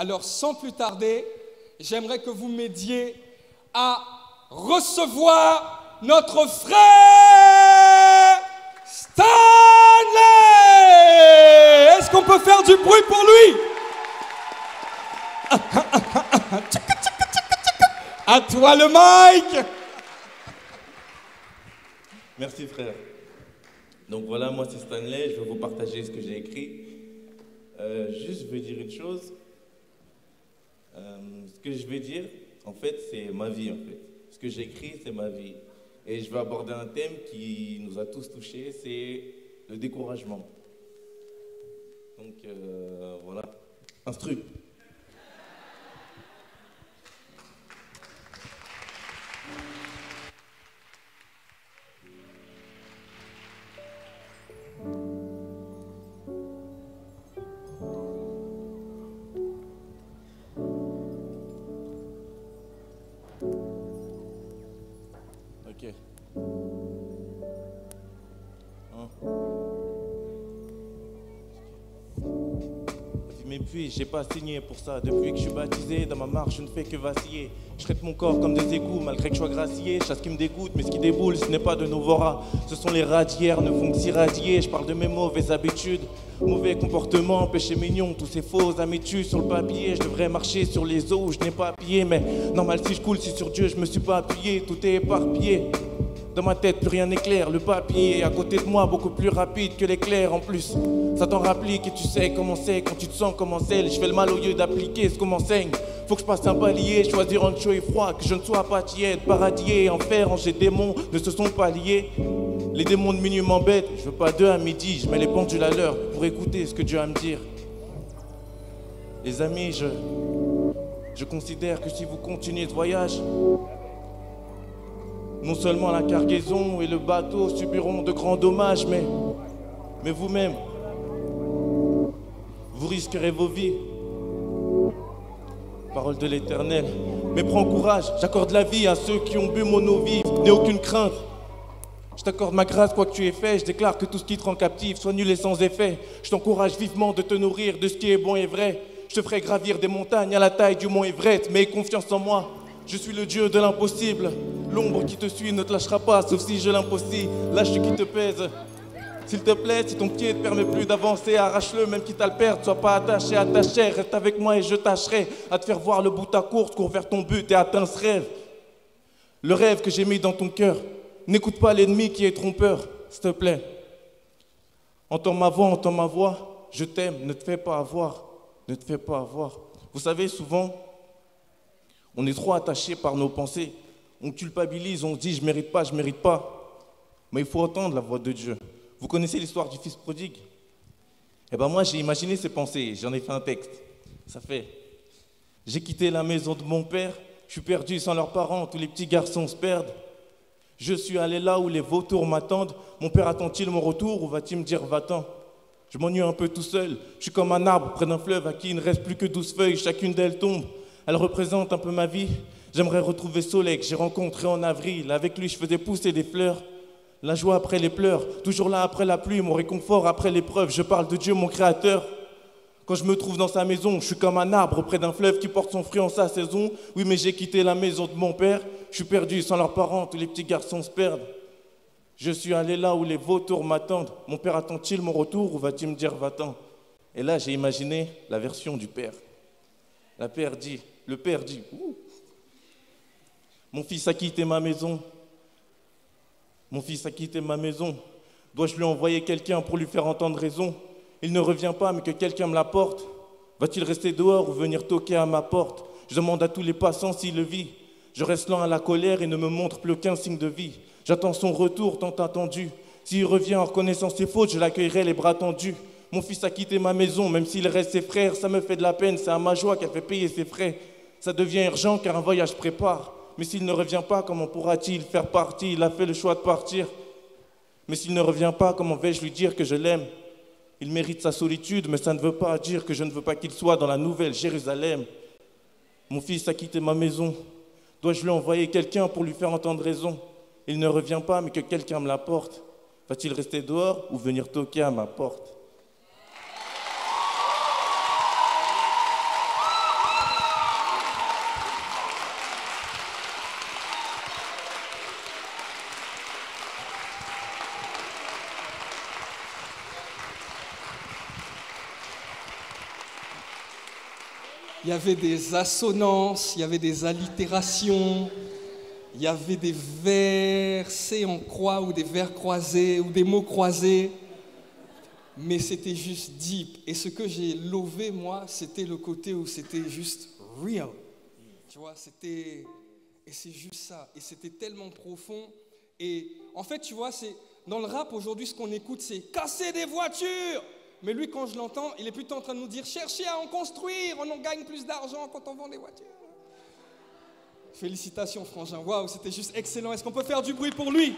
Alors, sans plus tarder, j'aimerais que vous m'aidiez à recevoir notre frère Stanley! Est-ce qu'on peut faire du bruit pour lui? À toi le mic! Merci frère. Donc voilà, moi c'est Stanley, je vais vous partager ce que j'ai écrit. Juste, je veux dire une chose. Ce que je vais dire, en fait, c'est ma vie, en fait. Ce que j'ai écrit, c'est ma vie. Et je vais aborder un thème qui nous a tous touchés, c'est le découragement. Donc voilà, instru. Ok. Mais puis, j'ai pas signé pour ça. Depuis que je suis baptisé, dans ma marche, je ne fais que vaciller. Je traite mon corps comme des égouts, malgré que je sois gracié. Chasse qui me dégoûte, mais ce qui déboule, ce n'est pas de nouveaux rats. Ce sont les rats d'hier, ne font que s'irradier. Je parle de mes mauvaises habitudes, mauvais comportements, péchés mignons, tous ces faux habitudes sur le papier. Je devrais marcher sur les eaux où je n'ai pas appuyé. Mais normal, si je coule, si sur Dieu, je me suis pas appuyé. Tout est éparpillé. Dans ma tête, plus rien n'est clair. Le papier est à côté de moi, beaucoup plus rapide que l'éclair. En plus, ça t'en rapplique et tu sais comment c'est quand tu te sens comme en selle. Je fais le mal au lieu d'appliquer ce qu'on m'enseigne. Faut que je passe un palier, choisir entre chaud et froid, que je ne sois pas tiède. Paradis et enfer, anges et démons ne se sont pas liés. Les démons de minuit m'embêtent, je veux pas d'eux à midi. Je mets les pendules à l'heure pour écouter ce que Dieu a à me dire. Les amis, je considère que si vous continuez ce voyage, non seulement la cargaison et le bateau subiront de grands dommages, mais vous-même, vous risquerez vos vies. Parole de l'Éternel. Mais prends courage, j'accorde la vie à ceux qui ont bu mon eau vive. N'aie aucune crainte. Je t'accorde ma grâce, quoi que tu aies fait. Je déclare que tout ce qui te rend captif soit nul et sans effet. Je t'encourage vivement de te nourrir de ce qui est bon et vrai. Je te ferai gravir des montagnes à la taille du mont Everest. Mais aie confiance en moi. Je suis le Dieu de l'impossible. L'ombre qui te suit ne te lâchera pas, sauf si je l'impossible. Lâche ce qui te pèse. S'il te plaît, si ton pied ne te permet plus d'avancer, arrache-le, même quitte à le perdre. Sois pas attaché à ta chair, reste avec moi et je tâcherai à te faire voir le bout de ta course, cours vers ton but et atteins ce rêve. Le rêve que j'ai mis dans ton cœur. N'écoute pas l'ennemi qui est trompeur, s'il te plaît. Entends ma voix, je t'aime, ne te fais pas avoir, ne te fais pas avoir. Vous savez, souvent, on est trop attaché par nos pensées. On culpabilise, on se dit je mérite pas. Mais il faut entendre la voix de Dieu. Vous connaissez l'histoire du fils prodigue? Eh bien moi j'ai imaginé ces pensées, j'en ai fait un texte. Ça fait: j'ai quitté la maison de mon père, je suis perdu sans leurs parents, tous les petits garçons se perdent. Je suis allé là où les vautours m'attendent. Mon père attend-il mon retour ou va-t-il me dire va-t'en? Je m'ennuie un peu tout seul, je suis comme un arbre près d'un fleuve à qui il ne reste plus que 12 feuilles, chacune d'elles tombe. Elle représente un peu ma vie. J'aimerais retrouver Soleil que j'ai rencontré en avril. Avec lui, je faisais pousser des fleurs. La joie après les pleurs, toujours là après la pluie, mon réconfort après l'épreuve. Je parle de Dieu, mon créateur. Quand je me trouve dans sa maison, je suis comme un arbre près d'un fleuve qui porte son fruit en sa saison. Oui, mais j'ai quitté la maison de mon père. Je suis perdu sans leurs parents, tous les petits garçons se perdent. Je suis allé là où les vautours m'attendent. Mon père attend-il mon retour ou va-t-il me dire va-t'en? Et là, j'ai imaginé la version du père. Le père dit, mon fils a quitté ma maison. Mon fils a quitté ma maison. Dois-je lui envoyer quelqu'un pour lui faire entendre raison? Il ne revient pas, mais que quelqu'un me l'apporte. Va-t-il rester dehors ou venir toquer à ma porte? Je demande à tous les passants s'il le vit. Je reste lent à la colère et ne me montre plus aucun signe de vie. J'attends son retour tant attendu. S'il revient en reconnaissant ses fautes, je l'accueillerai les bras tendus. Mon fils a quitté ma maison, même s'il reste ses frères, ça me fait de la peine, c'est à ma joie qu'elle fait payer ses frais. Ça devient urgent car un voyage prépare. Mais s'il ne revient pas, comment pourra-t-il faire partie? Il a fait le choix de partir. Mais s'il ne revient pas, comment vais-je lui dire que je l'aime? Il mérite sa solitude, mais ça ne veut pas dire que je ne veux pas qu'il soit dans la nouvelle Jérusalem. Mon fils a quitté ma maison. Dois-je lui envoyer quelqu'un pour lui faire entendre raison? Il ne revient pas, mais que quelqu'un me l'apporte. Va-t-il rester dehors ou venir toquer à ma porte? Il y avait des assonances, il y avait des allitérations, il y avait des versets en croix ou des vers croisés ou des mots croisés. Mais c'était juste deep. Et ce que j'ai lové, moi, c'était le côté où c'était juste real. Tu vois, c'était... Et c'est juste ça. Et c'était tellement profond. Et en fait, tu vois, c'est... Dans le rap, aujourd'hui, ce qu'on écoute, c'est « casser des voitures ». Mais lui, quand je l'entends, il est plutôt en train de nous dire « cherchez à en construire, on en gagne plus d'argent quand on vend des voitures ». Félicitations, frangin. Waouh, c'était juste excellent. Est-ce qu'on peut faire du bruit pour lui ?